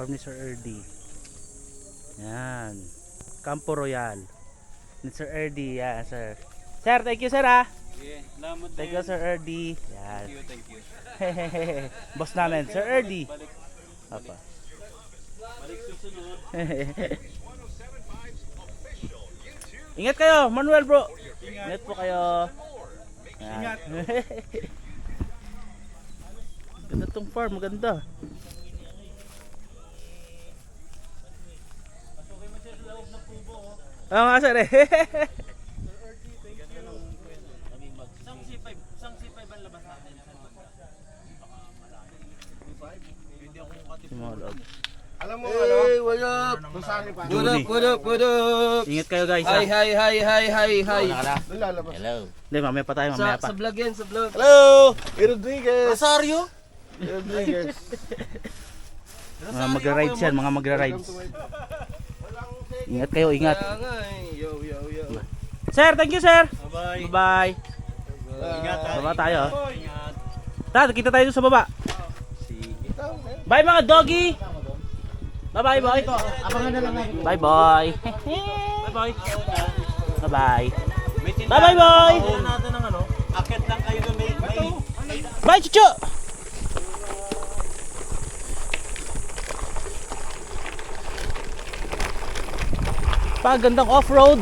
farm ni Sir Erdy. Yan. Campo Royal. Ni Sir Erdy. Yan, sir. Sir, thank you, sir, ha. Okay, salamat din. Thank you, Sir Erdy. Yan. Thank you. Boss namin, Sir Erdy. Apa. Balik susunod. Ingat kayo, Manuel, bro. Ingat po kayo. Ingat. Ganda tong farm, maganda. Oo nga, sir, eh. Isang C5 ang labas natin. Sumolog. Alam mo ano? Hey, what up? What up? Ingat kayo, guys. Hi. Doon lalabas. Hello. Hindi, mamaya pa tayo, mamaya pa. Sa vlog yan, sa vlog. Hello! Rodriguez. Rosario? Rodriguez. Mga magra-rides yan, mga magra-rides. Ingat kayo, ingat. Yo. Sir, thank you, sir. Bye-bye. Bye-bye. Ingat. Baba tayo. Ingat. Tara, kita tayo sa baba. Bye mga doggy. Bye-bye, boy. Abangan na lang natin. Bye-bye. Bye-bye. Bye-bye. Bye-bye, boy. Natin ng ano? Akit lang kayo na may Bye, chuchu. Pagandang off-road.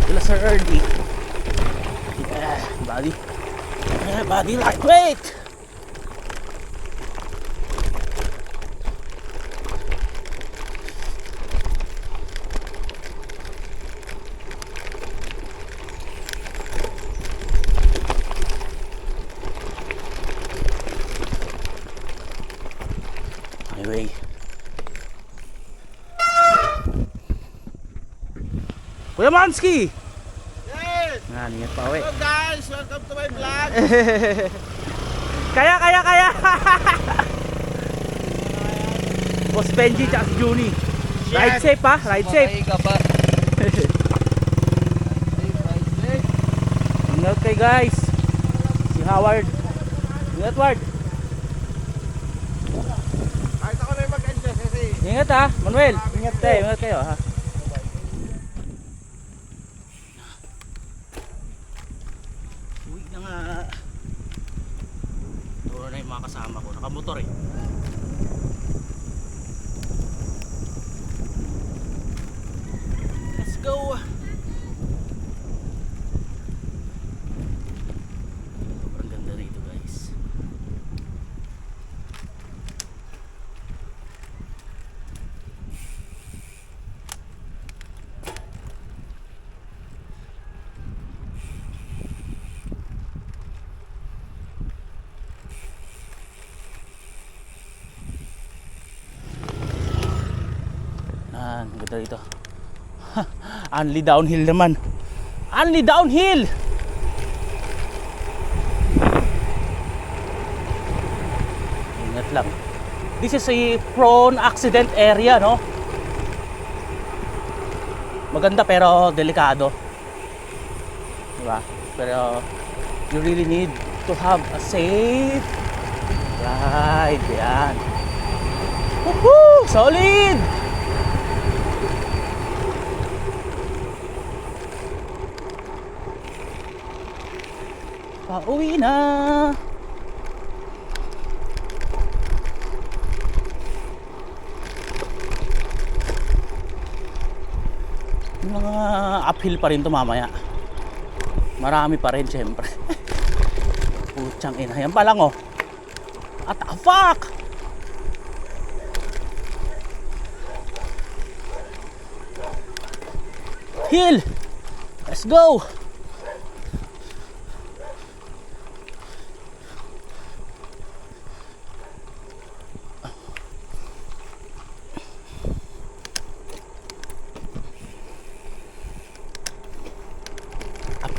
Dila Sir Erdy. Yeah, body. Yeah, body lightweight. Highway. Kuya Mansky! Yes! Ingat pa uwi. Hello guys, welcome to my vlog. Kaya! Boss Benji tsaka si Juni. Ride safe, ha? Ride safe. Ka pa. Ingat kayo, guys. Si Howard. Ingat, Ward. Kahit ako na yung mag-adjust kasi. Ingat, ha? Manuel. Ingat kayo, ha? Uwi na nga. Turo na yung mga kasama ko. Nakamotor, eh. Let's go. Sobrang ganda rito, guys. Ang ganda rito. Only downhill naman. Only downhill. Ingat lang. This is a prone accident area, no? Maganda pero delikado. Diba? Pero you really need to have a safe ride. Yan. Woohoo! Solid! Pauwi na. Mga uphill pa rin to mamaya. Marami pa rin syempre. Putsang ina. Yan pa lang, oh. At fuck! Hill! Let's go!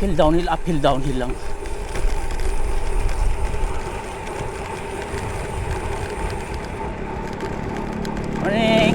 Uphill, downhill lang. Morning!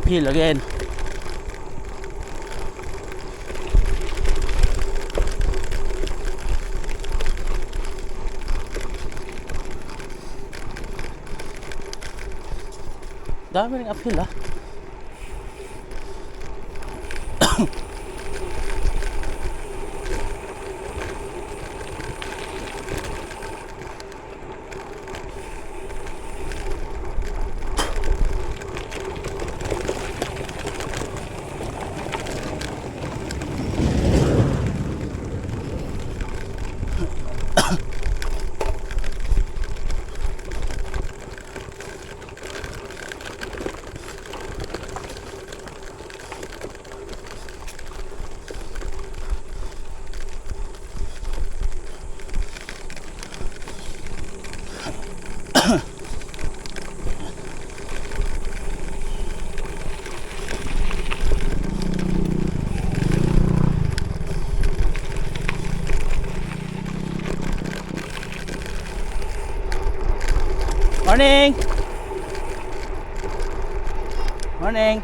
Uphill again. Dami ring uphill ah. Morning! Morning!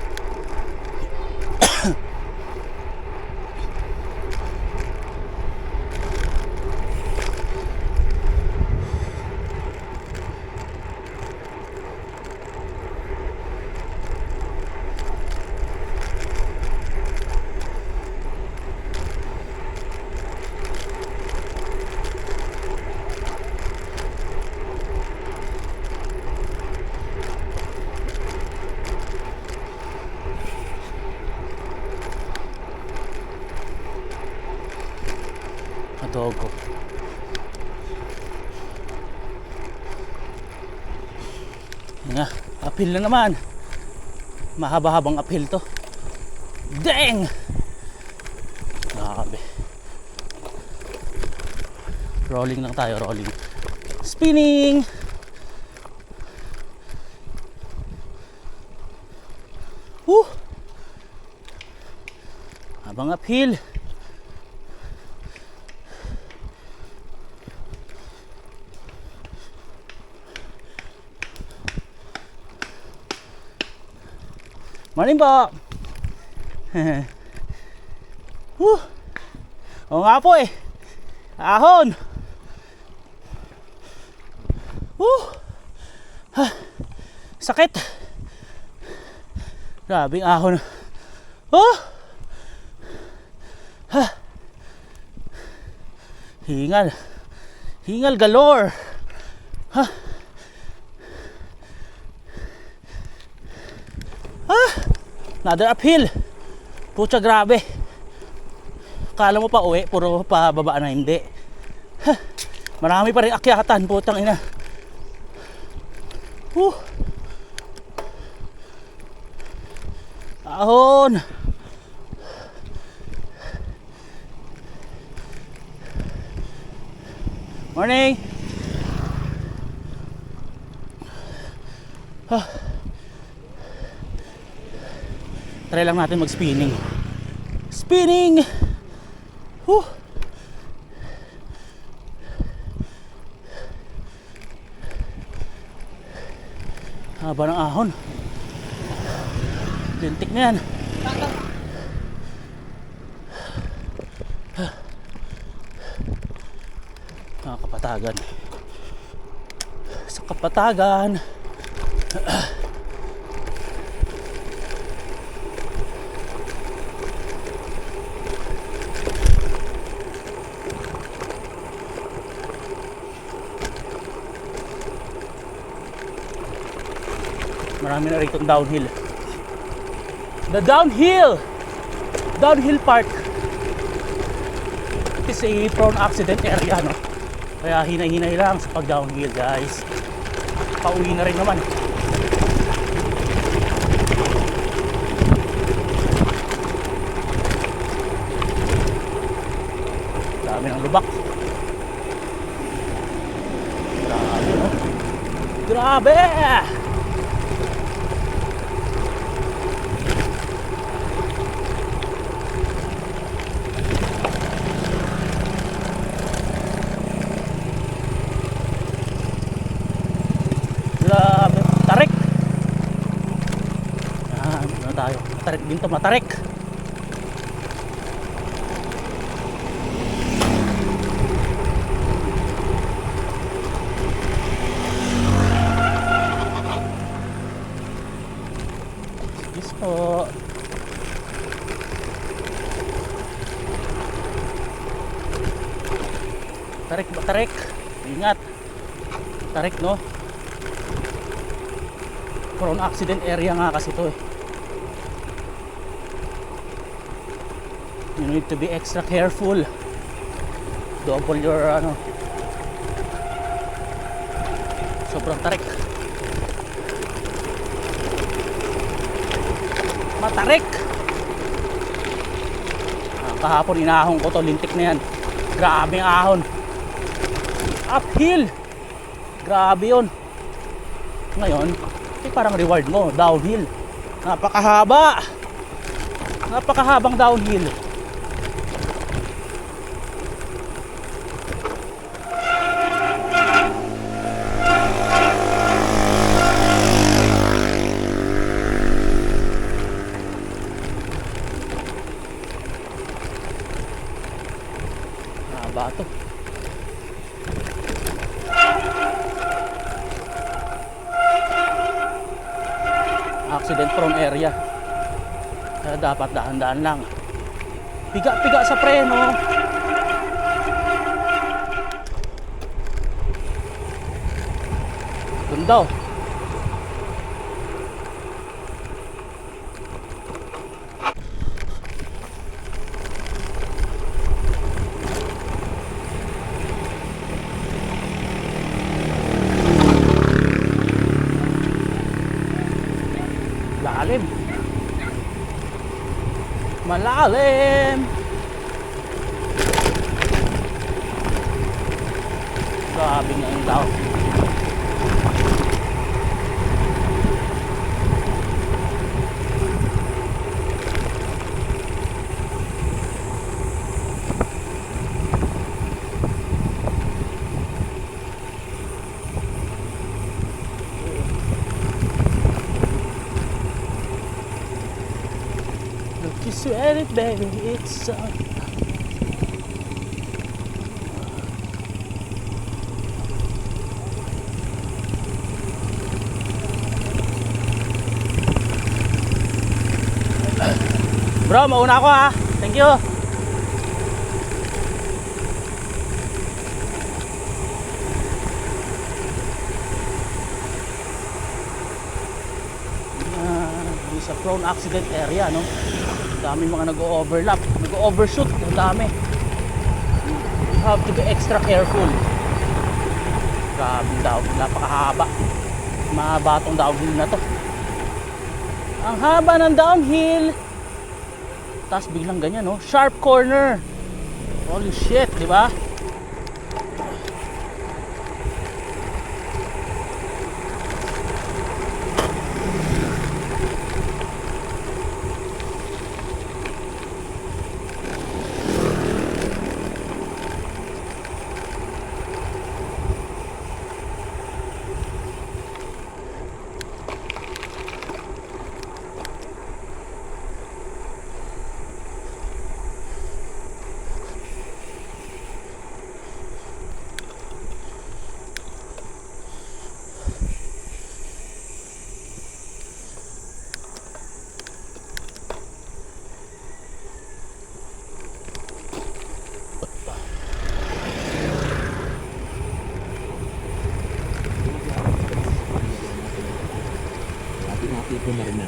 Adobo. Nga, uphill na naman. Mahaba-habang uphill to. Dang! Grabe. Rolling lang tayo, rolling. Spinning! Woo! Habang uphill. Morning po. Oo nga po eh. Ahon. Sakit. Grabing ahon. Hingal. Hingal galore. Another uphill. Pucha, grabe. Kala mo pa uwi, puro pa baba na, hindi. Marami pa rin akyatan, putang ina. Ahon. Morning. Try lang natin mag-spinning. Spinning! Haba ng ahon. Lintik na yan. Kapatagan. Sa kapatagan. Marami na rito downhill. The downhill part is a prone accident area, no? Kaya hinay-hinay lang sa pag-downhill, guys. Pauwi na rin naman. Dami ng lubak. Grabe, no? Grabe! Grabe, tarik. tayo. Matarik din to, matarik. Yes po. Tarik ba? Tarik. Ingat. Tarik, no? Prone accident area nga kasi to eh. You need to be extra careful. Double your ano. Sobrang tarik. Matarik. Kahapon inahon ko to, lintik na yan. Grabe ang ahon. Uphill. Grabe yun. Ngayon, parang reward mo, downhill. Napakahaba. Napakahabang downhill. Haba to. Accident prone area. Kaya dapat dahan-dahan lang. Piga-piga sa preno. Doon daw. Malalim. Malalim. Grabe nga yung tao. You sweat it, baby, it's Bro, mauna ako ha. Thank you. Sa prone accident area, no? Daming mga nag-overlap, nag-overshoot, ang dami. You have to be extra careful. Grabe daw, napakahaba. Mahaba tong downhill na to. Ang haba ng downhill. Tapos biglang ganyan, no? Sharp corner. Holy shit, di ba? Ito na rin na.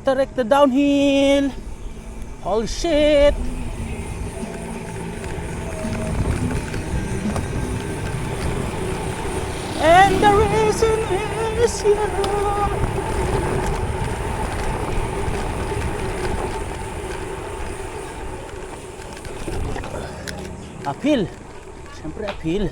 Tumatarek na downhill. Holy shit. And the reason is you. Uphill. Siyempre uphill.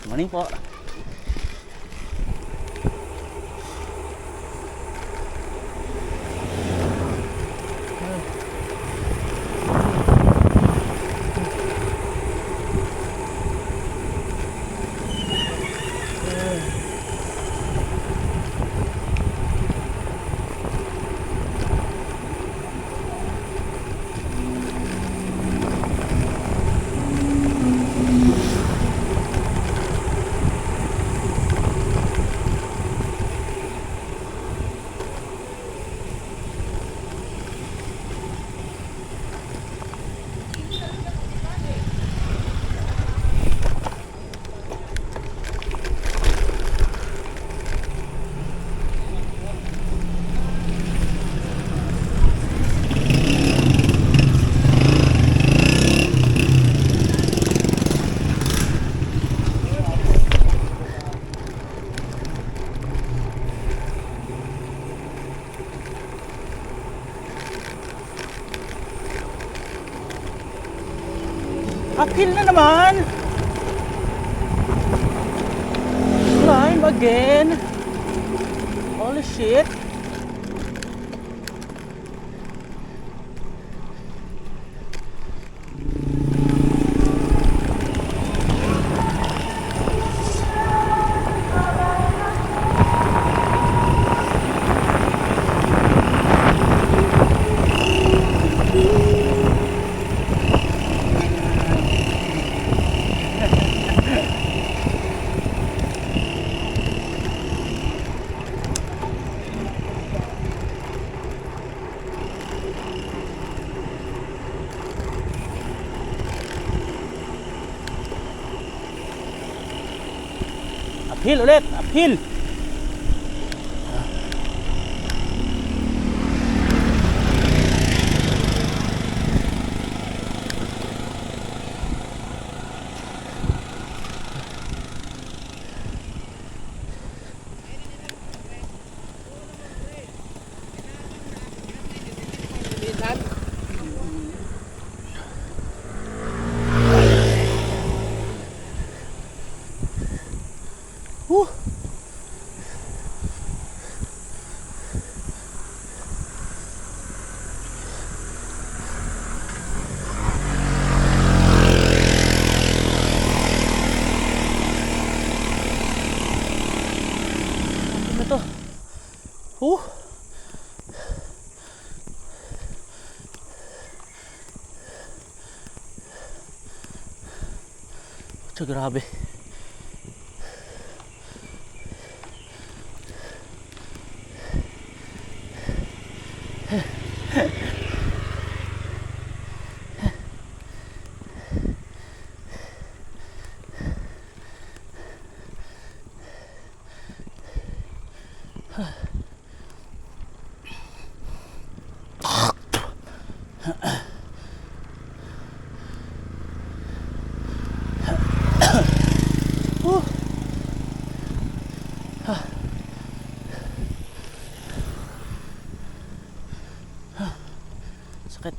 Morning po. Uphill na naman. Climb again. Holy shit. Uphill ulit, uphill. Whew. Ano to? Ito, grabe. Sakit.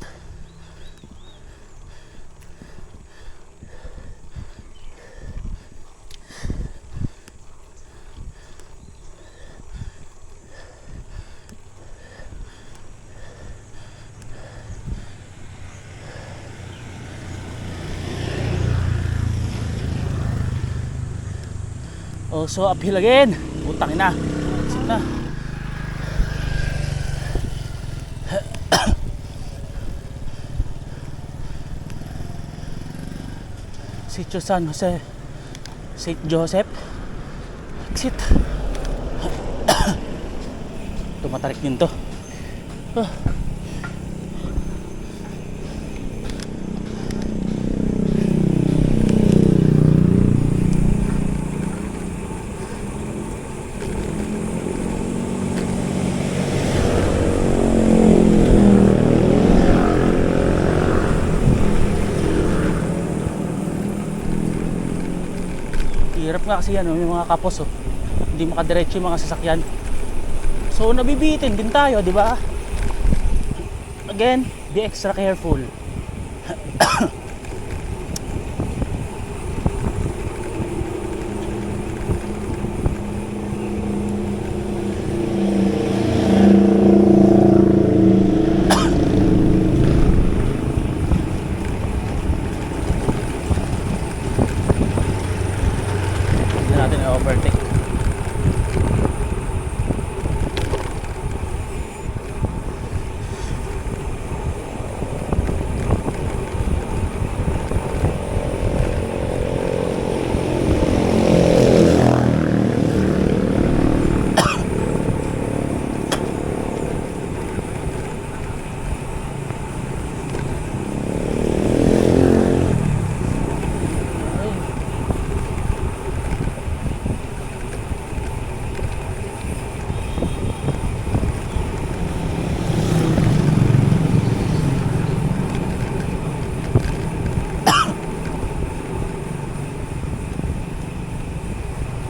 Oh, so uphill again. Putang ina. Sit na. Sitio San Jose, St. Joseph. Exit. Tumatarik din to. Hirap nga kasi yan, yung mga kapos, oh. Hindi makadiretso yung mga sasakyan. So nabibitin din tayo, di ba? Again, be extra careful. Hindi natin i-overtake.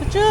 Tsu!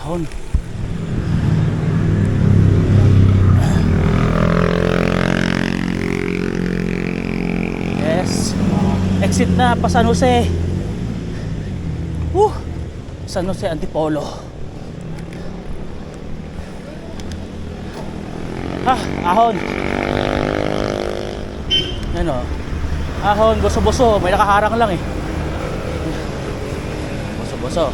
Ahon. Yes. Exit na pa San Jose. San Jose Antipolo. Ahon. Yan o. Ahon, boso-boso. May nakaharang lang eh. Boso-boso.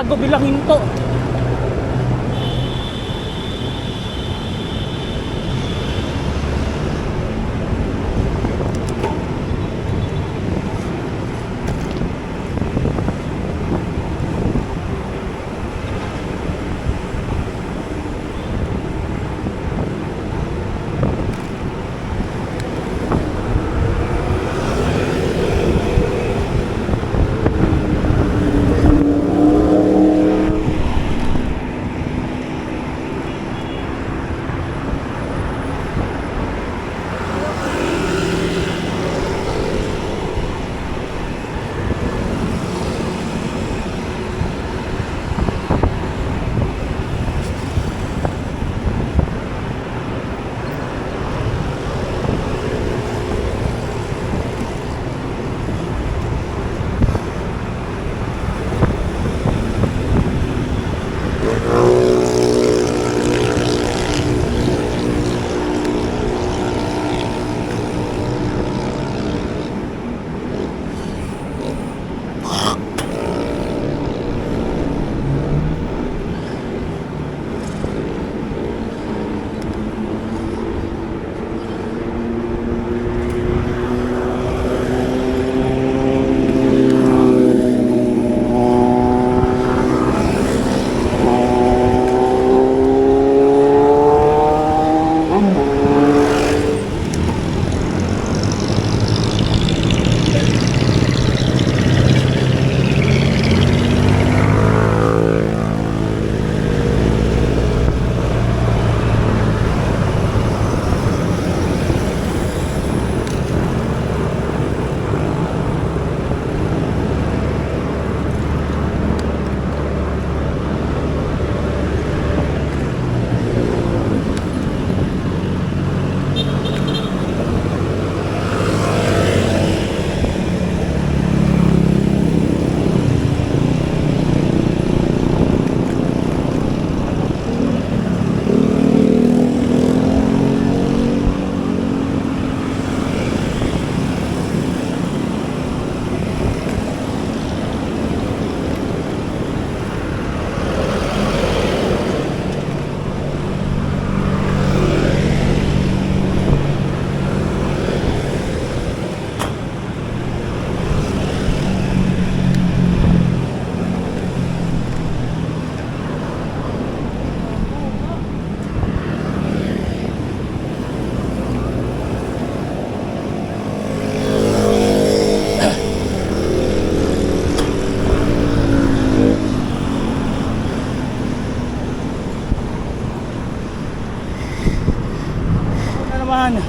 bago bilangin to. Naman